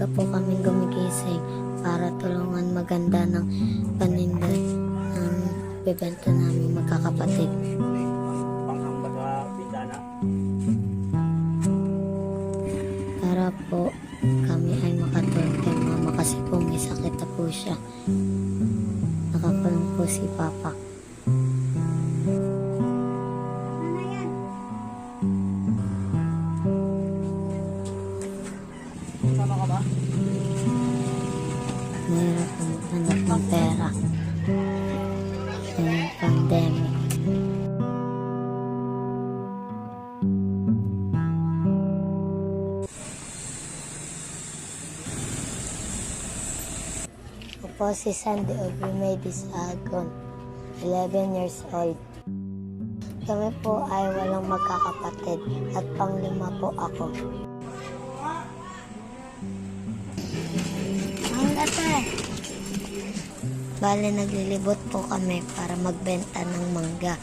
maaga po kaming gumigising para tulungan maganda ng paninda ng bebenta namin magkakapatid. Panghambag sa bintana. Para po kami ay makatulong kay mama kasi po may sakit na po siya. Nakakulong po si papa. Sama ka ba? Mahirap po maghanap ng pera. Ngayong pandemic. Ako po si Sandy Ogrimedis Agon, 11 years old. Kami po ay walang magkakapatid at panglima po ako. Bale, naglilibot po kami para magbenta ng mangga.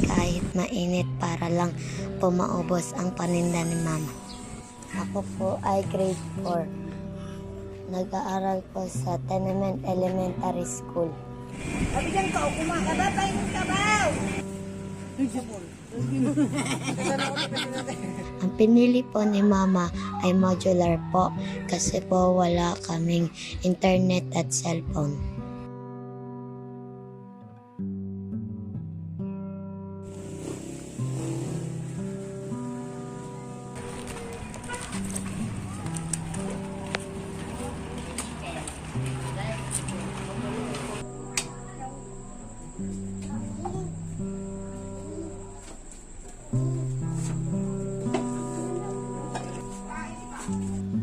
Kahit mainit para lang po maubos ang paninda ni mama. Ako po ay grade 4. Nag-aaral po sa Tenement Elementary School. Abigyan ka o kumakada tayo ng kabaw. Ang pinili po ni mama ay modular po kasi po wala kaming internet at cellphone.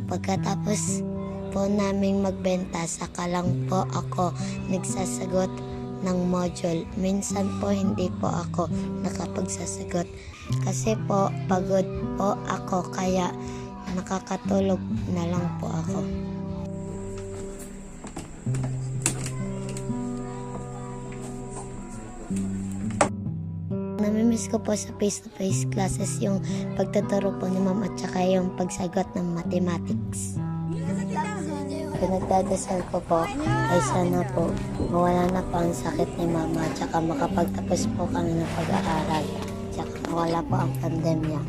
Pagkatapos po naming magbenta, saka lang po ako nagsasagot ng module. Minsan po hindi po ako nakapagsasagot kasi po pagod po ako kaya nakakatulog na lang po ako. Namimiss ko po sa face-to-face classes yung pagtuturo po ni ma'am at saka yung pagsagot ng mathematics. Pinagdadasal ko po ay sana po mawala na po ang sakit ni mama at saka makapagtapos po kami ng pag-aaral at saka mawala po ang pandemya.